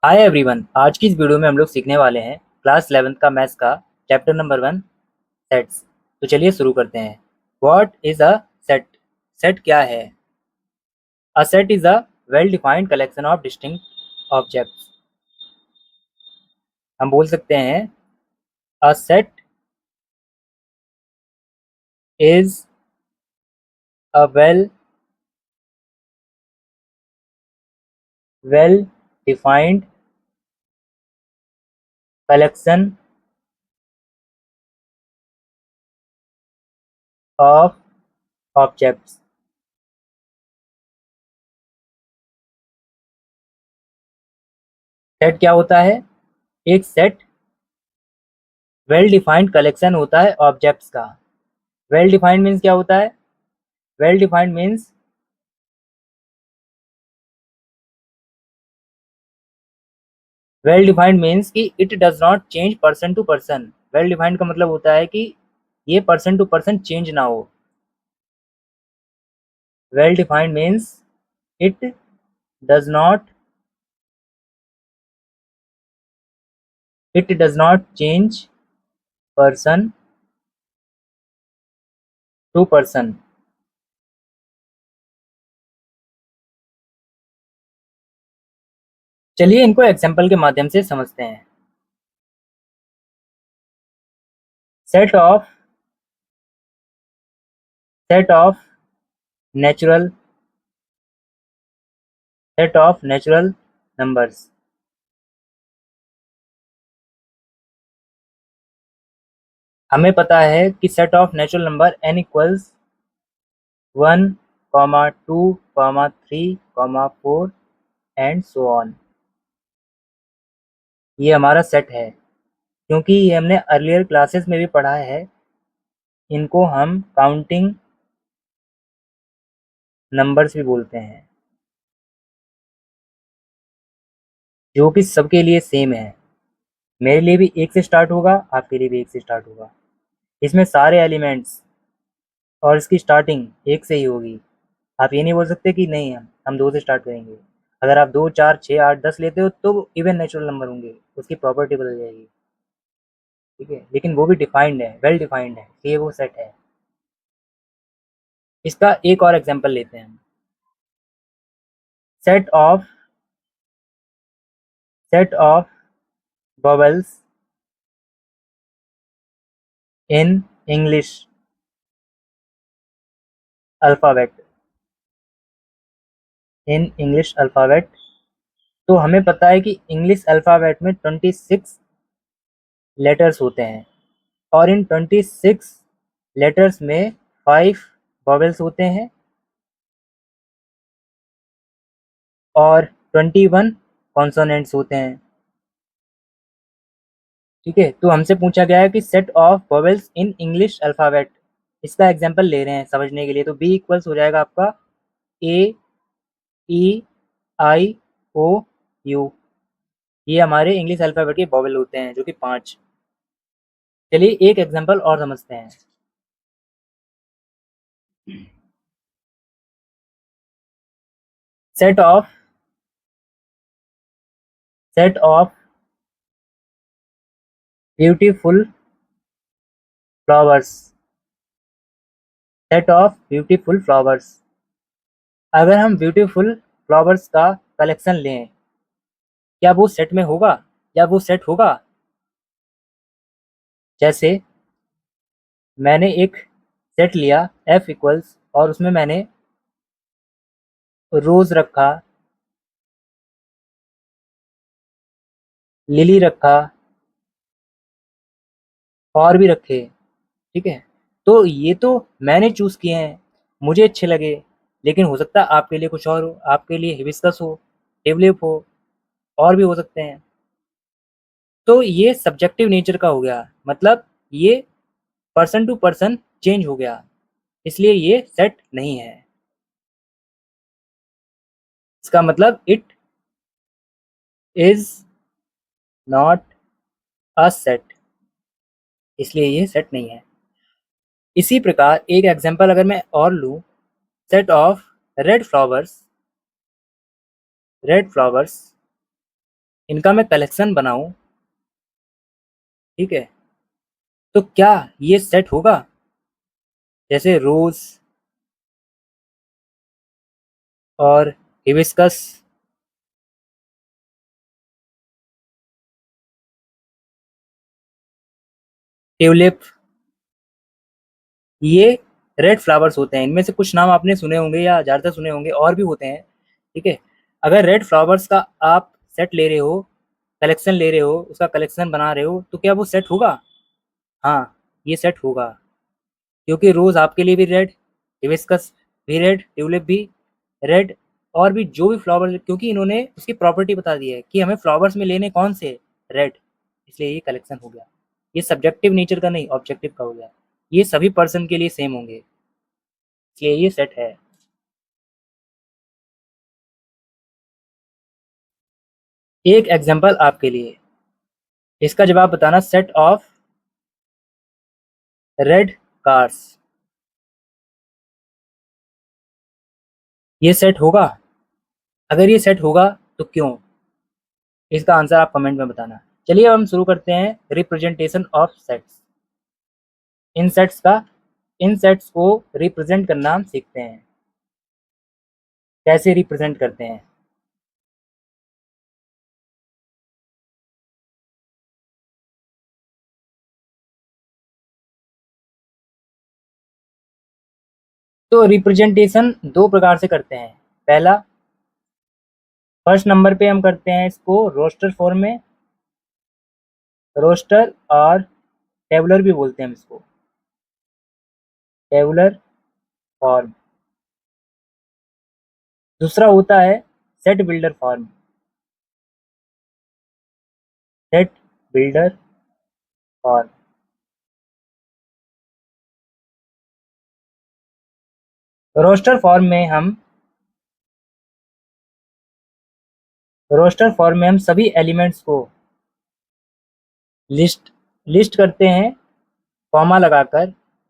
Hi everyone. आज की इस वीडियो में हम लोग सीखने वाले हैं क्लास 11th का मैथ्स का चैप्टर नंबर 1 सेट्स। तो चलिए शुरू करते हैं। What is a set? Set क्या है? A set is a well defined collection of distinct objects. हम बोल सकते हैं a set is a well defined collection of objects. Set क्या होता है? एक सेट वेल डिफाइंड कलेक्शन होता है ऑब्जेक्ट्स का। वेल डिफाइंड मीन्स क्या होता है? Well defined means well defined means कि it does not change person to person. Well defined का मतलब होता है कि ये पर्सन टू पर्सन चेंज ना हो। Well defined means it does not change person to person. चलिए इनको एग्जाम्पल के माध्यम से समझते हैं। Set of set of natural numbers. हमें पता है कि सेट ऑफ नेचुरल नंबर n equals 1, 2, 3, 4 and so on. ये हमारा सेट है क्योंकि ये हमने अर्लियर क्लासेस में भी पढ़ा है। इनको हम काउंटिंग नंबर्स भी बोलते हैं, जो कि सबके लिए सेम है। मेरे लिए भी एक से स्टार्ट होगा, आपके लिए भी एक से स्टार्ट होगा। इसमें सारे एलिमेंट्स और इसकी स्टार्टिंग एक से ही होगी। आप ये नहीं बोल सकते कि नहीं हम दो से स्टार्ट करेंगे। अगर आप 2, 4, 6, 8, 10 लेते हो तो इवन नेचुरल नंबर होंगे, उसकी प्रॉपर्टी बदल जाएगी। ठीक है, लेकिन वो भी डिफाइंड है, वेल डिफाइंड है, ये वो सेट है। इसका एक और एग्जांपल लेते हैं हम। Set of set of bubbles in English alphabet. तो हमें पता है कि इंग्लिश अल्फ़ाबेट में 26 लेटर्स होते हैं और इन 26 लेटर्स में 5 वॉवेल्स होते हैं और 21 कॉन्सोनेंट्स होते हैं। ठीक है, तो हमसे पूछा गया है कि सेट of vowels in English alphabet. इसका एग्जांपल ले रहे हैं समझने के लिए। तो बी इक्वल्स हो जाएगा आपका ए, ई, आई, ओ, यू। ये हमारे इंग्लिश अल्फ़ाबेट के वॉवेल होते हैं, जो कि 5। चलिए एक एग्जांपल और समझते हैं। Set of set of beautiful flowers. Set of beautiful flowers. अगर हम ब्यूटीफुल फ्लावर्स का कलेक्शन लें, क्या वो सेट में होगा या वो सेट होगा? जैसे मैंने एक सेट लिया एफ इक्वल्स और उसमें मैंने रोज रखा, लिली रखा और भी रखे। ठीक है, तो ये तो मैंने चूज किए हैं, मुझे अच्छे लगे। लेकिन हो सकता है आपके लिए कुछ और हो, आपके लिए हिबिस्कस हो, टिवलिप हो, और भी हो सकते हैं। तो ये सब्जेक्टिव नेचर का हो गया, मतलब ये पर्सन टू पर्सन चेंज हो गया, इसलिए ये सेट नहीं है। इसका मतलब it is not a set, इसलिए ये सेट नहीं है। इसी प्रकार एक एग्जांपल अगर मैं और लूं, set of red flowers red flowers इनका मैं कलेक्शन बनाऊं, ठीक है, तो क्या ये सेट होगा? जैसे रोज और हिबिस्कस, ट्यूलिप, ये रेड फ्लावर्स होते हैं। इनमें से कुछ नाम आपने सुने होंगे या ज़्यादातर सुने होंगे, और भी होते हैं, ठीक है। अगर रेड फ्लावर्स का आप सेट ले रहे हो, कलेक्शन ले रहे हो, उसका कलेक्शन बना रहे हो, तो क्या वो सेट होगा? हाँ, ये सेट होगा, क्योंकि रोज आपके लिए भी रेड, हिबिस्कस भी रेड, ट्यूलिप भी रेड, और भी जो भी फ्लावर, क्योंकि इन्होंने उसकी प्रॉपर्टी बता दी है कि हमें फ्लावर्स में लेने कौन से, रेड, इसलिए ये कलेक्शन हो गया। ये सब्जेक्टिव नेचर का नहीं, ऑब्जेक्टिव का हो गया। ये सभी पर्सन के लिए सेम होंगे, इसलिए ये सेट है। एक एग्जांपल आपके लिए, इसका जवाब बताना, सेट ऑफ रेड कार्स, ये सेट होगा? अगर ये सेट होगा तो क्यों? इसका आंसर आप कमेंट में बताना। चलिए अब हम शुरू करते हैं representation of sets. In sets को रिप्रेजेंट करना हम सीखते हैं, कैसे रिप्रेजेंट करते हैं। तो रिप्रेजेंटेशन दो प्रकार से करते हैं। पहला, फर्स्ट नंबर पे हम करते हैं इसको रोस्टर फॉर्म में, रोस्टर, और टेबुलर भी बोलते हैं हम इसको, टेबुलर फॉर्म। दूसरा होता है set builder form, set builder form. Roster form में हम रोस्टर फॉर्म में हम सभी एलिमेंट्स को लिस्ट लिस्ट करते हैं, कॉमा लगाकर,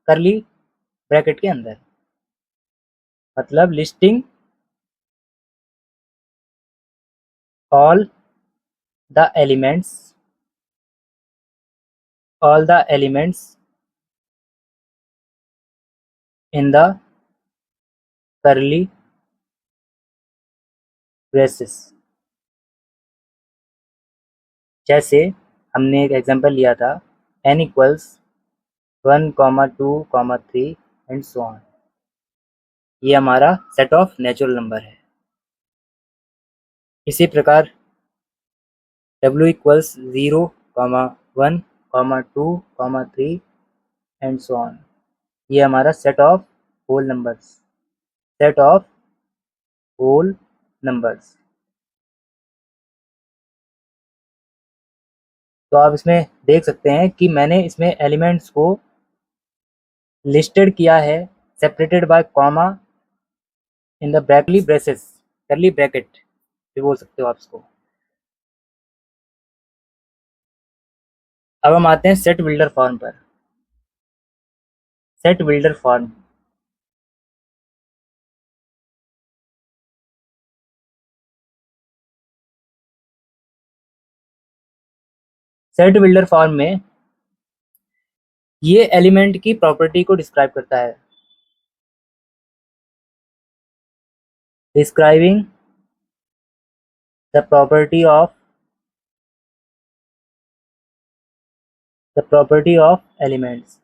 करली ब्रैकेट के अंदर, मतलब listing all the elements, all the elements in the करली ब्रेसेस। जैसे हमने एक एग्जांपल लिया था, n equals 1, 2, 3 and so on. ये हमारा सेट ऑफ नेचुरल नंबर है। इसी प्रकार w equals 0, 1, 2, 3 and so on. ये हमारा set of whole numbers, set of whole numbers. तो आप इसमें देख सकते हैं कि मैंने इसमें एलिमेंट्स को लिस्टेड किया है, separated by comma in the curly braces, curly bracket भी बोल सकते हो आप इसको। अब हम आते हैं सेट बिल्डर फॉर्म पर। Set builder form, set builder form में ये एलिमेंट की प्रॉपर्टी को डिस्क्राइब करता है, describing the property of elements.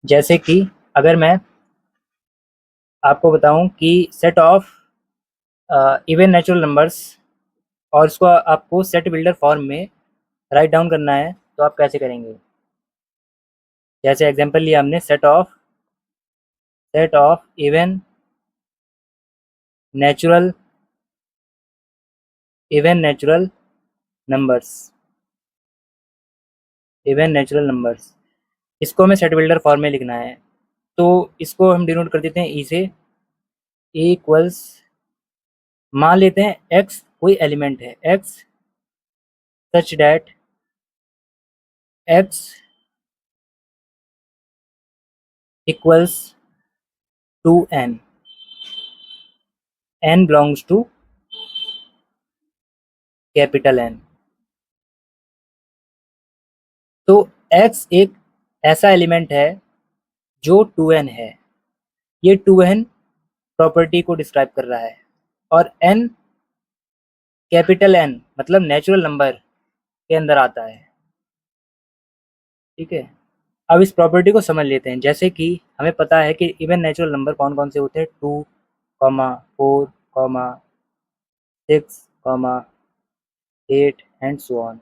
जैसे कि अगर मैं आपको बताऊं कि सेट ऑफ इवन नेचुरल नंबर्स, और इसको आपको सेट बिल्डर फॉर्म में राइट डाउन करना है, तो आप कैसे करेंगे? जैसे एग्जांपल लिया हमने, set of natural even numbers even natural numbers, इसको हमें सेट बिल्डर फॉर्म में लिखना है। तो इसको हम डिनोट कर देते हैं ई से। ए इक्वल्स, मान लेते हैं एक्स कोई एलिमेंट है, x such that x equals 2n, n belongs to capital N। तो x एक ऐसा एलिमेंट है जो 2n है। ये 2n प्रॉपर्टी को डिस्क्राइब कर रहा है और n कैपिटल N मतलब नेचुरल नंबर के अंदर आता है। ठीक है, अब इस प्रॉपर्टी को समझ लेते हैं। जैसे कि हमें पता है कि इवन नेचुरल नंबर कौन कौन से होते हैं, 2, 4, 6, 8 एंड सो ऑन।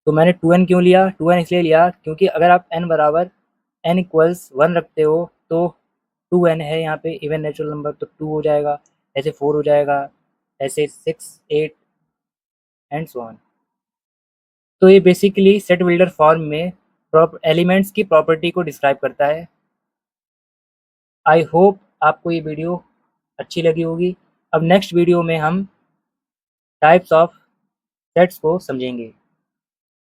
तो मैंने 2n क्यों लिया? 2n इसलिए लिया क्योंकि अगर आप n बराबर n इक्वल्स 1 रखते हो तो 2n है यहाँ पे इवन नेचुरल नंबर, तो 2 हो जाएगा, ऐसे 4 हो जाएगा, ऐसे 6, 8 एंड सो ऑन। तो ये बेसिकली सेट बिल्डर फॉर्म में एलिमेंट्स की प्रॉपर्टी को डिस्क्राइब करता है। आई होप आपको ये वीडियो अच्छी लगी होगी। अब नेक्स्ट वीडियो में हम टाइप्स ऑफ सेट्स को समझेंगे।